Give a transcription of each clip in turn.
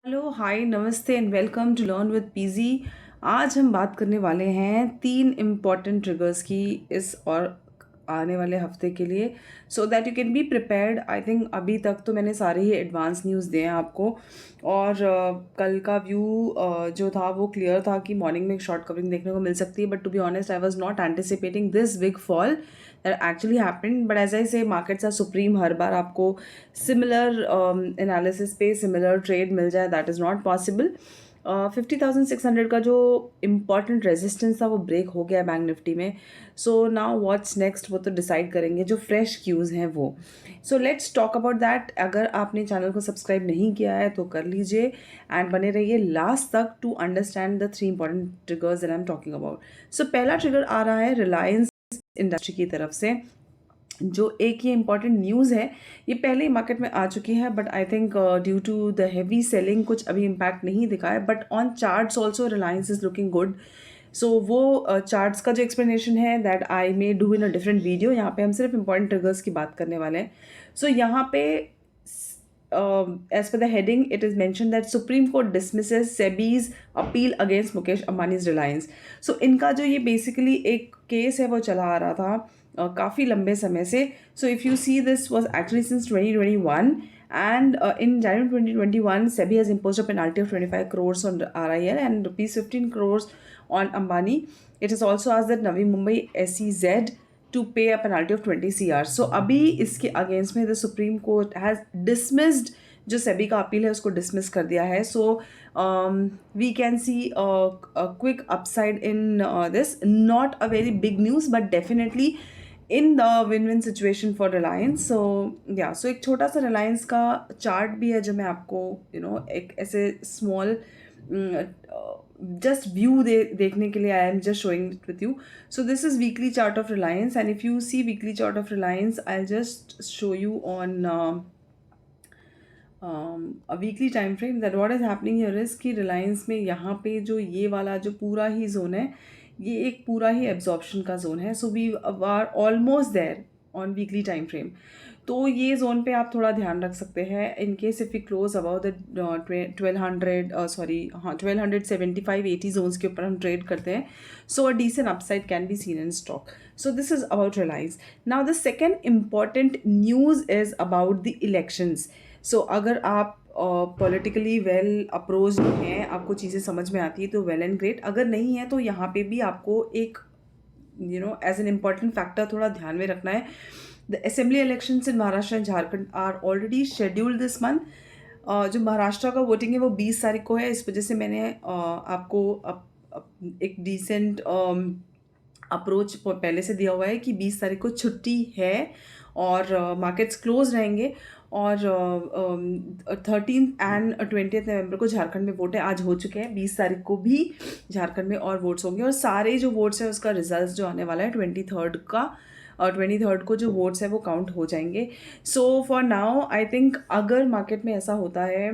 Hello, hi, नमस्ते and welcome to learn with PG. आज हम बात करने वाले हैं 3 इम्पॉर्टेंट ट्रिगर्स की इस और आने वाले हफ्ते के लिए, so that you can be prepared. I think अभी तक तो मैंने सारे ही एडवांस न्यूज़ दिए हैं आपको। और कल का व्यू जो था वो क्लियर था कि मॉर्निंग में एक शॉर्ट कवरिंग देखने को मिल सकती है, but to be honest I was not anticipating this big fall that actually happened. But as I say markets are supreme, हर बार आपको सिमिलर एनालिसिस पे सिमिलर ट्रेड मिल जाए, दैट इज़ नॉट पॉसिबल। 50,600 का जो इम्पॉर्टेंट रेजिस्टेंस था वो ब्रेक हो गया बैंक निफ्टी में। सो नाउ व्हाट्स नेक्स्ट वो तो डिसाइड करेंगे जो फ्रेश क्यूज़ हैं वो। So let's talk about that. अगर आपने चैनल को सब्सक्राइब नहीं किया है तो कर लीजिए एंड बने रहिए लास्ट तक to understand the 3 important triggers that I am talking about. So पहला ट्रिगर आ रहा है रिलायंस इंडस्ट्री की तरफ से। जो एक ये इम्पॉर्टेंट न्यूज़ है, ये पहले ही मार्केट में आ चुकी है, but I think due to the heavy selling कुछ अभी इम्पैक्ट नहीं दिखा है, but on charts also Reliance is looking good. So वो चार्ट्स का जो एक्सप्लेनेशन है that I may do in a different video. यहाँ पे हम सिर्फ इंपॉर्टेंट ट्रिगर्स की बात करने वाले हैं। सो यहाँ पे as per the heading, it is mentioned that Supreme Court dismisses SEBI's appeal against Mukesh Ambani's Reliance. So इनका जो ये basically एक केस है वो चला आ रहा था काफ़ी लंबे समय से. So if you see, this was actually since 2021, and in January 2021 SEBI has imposed a penalty of 25 crores on RIL and rupees 15 crores on Ambani. It has also asked that Navi Mumbai SEZ to pay a penalty of 20 CR. So अभी इसके against में the supreme court has dismissed, जो सेबी का appeal है उसको dismiss कर दिया है. So we can see quick upside in this. Not a very big news but definitely in the win win situation for Reliance. So yeah, so एक छोटा सा रिलायंस का चार्ट भी है जो मैं आपको एक ऐसे स्मॉल just view देखने के लिए I am just showing it with you. So this is weekly chart of Reliance, and if you see weekly chart of Reliance, I'll just show you on a weekly time frame that what is happening here is कि Reliance में यहाँ पे जो ये वाला जो पूरा ही zone है, ये एक पूरा ही एब्जॉर्प्शन का जोन है. So we are almost there on weekly time frame. तो ये जोन पे आप थोड़ा ध्यान रख सकते हैं in case if we close about the 1275-80 zones के ऊपर हम ट्रेड करते हैं. So a decent upside can be seen in stock. So this is about Reliance. Now the second important news is about the elections. So अगर आप politically well approach हैं, आपको चीज़ें समझ में आती है तो वेल एंड ग्रेट. अगर नहीं है तो यहाँ पे भी आपको एक एज एन इम्पॉर्टेंट फैक्टर थोड़ा ध्यान में रखना है. The assembly elections in Maharashtra and Jharkhand are already scheduled this month. जो महाराष्ट्र का वोटिंग है वो 20 तारीख को है. इस वजह से मैंने आपको एक डिसेंट अप्रोच पहले से दिया हुआ है कि 20 तारीख को छुट्टी है और मार्केट्स क्लोज रहेंगे. और 13 एंड 20 नवंबर को झारखंड में वोट है, आज हो चुके हैं. 20 तारीख को भी झारखंड में और वोट्स होंगे, और सारे जो वोट्स हैं उसका रिजल्ट जो आने वाला है 23rd का, और 23rd को जो वोट्स है वो काउंट हो जाएंगे. So for now I think अगर मार्केट में ऐसा होता है,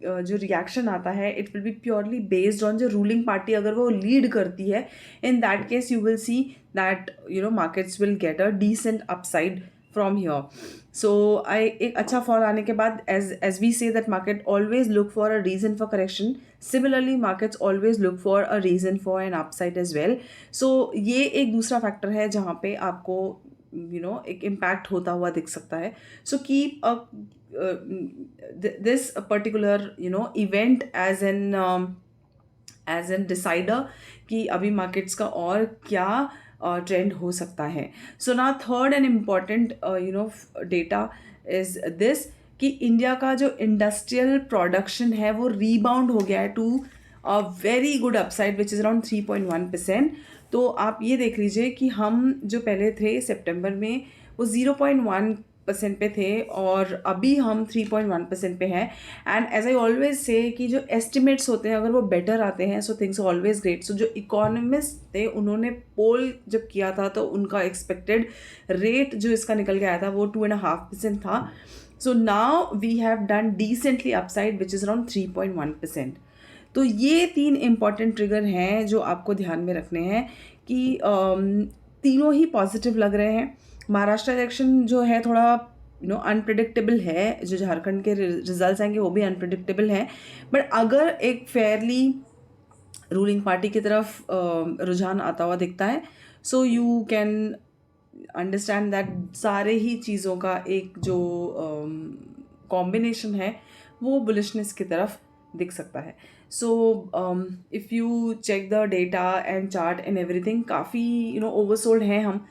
जो रिएक्शन आता है, it will be purely based on जो रूलिंग पार्टी अगर वो लीड करती है. In that case you will see that markets will get a decent upside from here. So एक अच्छा फॉल आने के बाद, as we say that market always look for a reason for correction. Similarly markets always look for a reason for an upside as well. So ये एक दूसरा factor है जहाँ पे आपको एक इम्पैक्ट होता हुआ दिख सकता है. So keep a this particular event as an decider कि अभी मार्केट्स का और क्या ट्रेंड हो सकता है. सो ना third and important data is this कि इंडिया का जो इंडस्ट्रियल प्रोडक्शन है वो रीबाउंड हो गया है to a very good upside which is around 3.1%. तो आप ये देख लीजिए कि हम जो पहले थे सितंबर में वो 0.1% पे थे और अभी हम 3.1% पे हैं. And as I always say कि जो एस्टिमेट्स होते हैं अगर वो बेटर आते हैं सो थिंग्स ऑलवेज ग्रेट. सो जो इकोनॉमिस्ट थे उन्होंने पोल जब किया था तो उनका एक्सपेक्टेड रेट जो इसका निकल के आया था वो 2.5% था. So now we have done decently upside which is around 3.1%. तो ये 3 इम्पॉर्टेंट ट्रिगर हैं जो आपको ध्यान में रखने हैं कि तीनों ही पॉजिटिव लग रहे हैं. महाराष्ट्र इलेक्शन जो है थोड़ा अनप्रिडिक्टेबल है, जो झारखंड के रिजल्ट्स आएंगे वो भी अनप्रिडिक्टेबल हैं, बट अगर एक फेयरली रूलिंग पार्टी की तरफ रुझान आता हुआ दिखता है, so you can understand that सारे ही चीज़ों का एक जो कॉम्बिनेशन है वो बुलिशनेस की तरफ दिख सकता है. So if you check the data and chart and everything, काफ़ी ओवरसोल्ड हैं हम.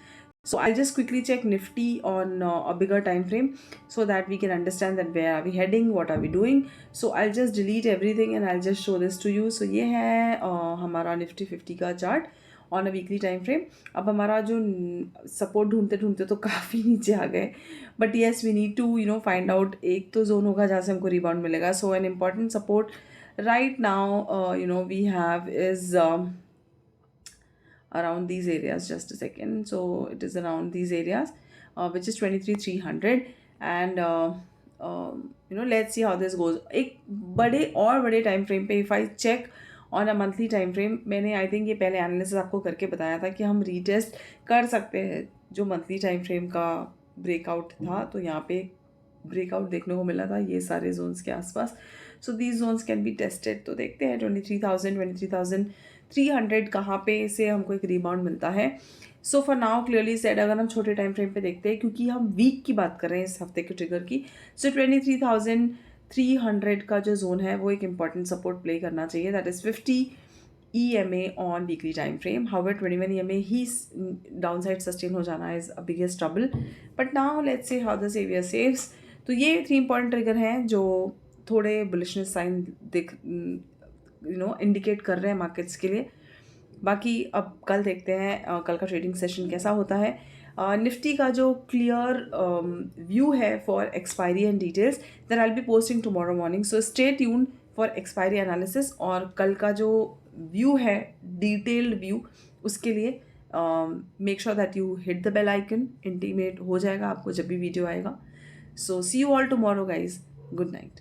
So I'll just quickly check Nifty on a bigger time frame so that we can understand that where are we heading, what are we doing. So I'll just delete everything and I'll just show this to you. So ये है हमारा Nifty 50 का chart on a weekly time frame. अब हमारा जो support ढूंढते ढूंढते तो काफ़ी नीचे आ गए, but yes we need to find out एक तो जोन होगा जहाँ से हमको रिबाउंड मिलेगा. So an important support right now we have is around these areas. Just a second. So it is around these areas, which is 23,300, and let's see how this goes. एक बड़े time frame पे if I check on a monthly time frame, मैंने I think ये पहले analysis आपको करके बताया था कि हम रीटेस्ट कर सकते हैं जो मंथली टाइम फ्रेम का ब्रेकआउट था. तो यहाँ पे ब्रेकआउट देखने को मिला था ये सारे जोन्स के आसपास. So these zones can be tested. तो देखते हैं 23,300 कहाँ पे से हमको एक रिबाउंड मिलता है. सो फॉर नाउ क्लियरली सेड, अगर हम छोटे टाइम फ्रेम पे देखते हैं, क्योंकि हम वीक की बात कर रहे हैं इस हफ्ते के ट्रिगर की, सो 23,300 का जो जोन है वो एक इंपॉर्टेंट सपोर्ट प्ले करना चाहिए. That is 50 EMA on weekly time frame. However 21 EMA ही डाउन साइड सस्टेन हो जाना is a biggest trouble. But now let's see how the saviour saves. तो ये 3 इंपॉर्टेंट ट्रिगर हैं जो थोड़े बुलिशनेस साइन इंडिकेट कर रहे हैं मार्केट्स के लिए. बाकी अब कल देखते हैं कल का ट्रेडिंग सेशन कैसा होता है. निफ्टी का जो क्लियर व्यू है for expiry and details, that I will be posting tomorrow morning. So stay tune for expiry analysis. और कल का जो व्यू है, डिटेल्ड व्यू, उसके लिए make sure that you hit the bell icon. Intimate हो जाएगा आपको जब भी वीडियो आएगा. So see you all tomorrow guys. Good night.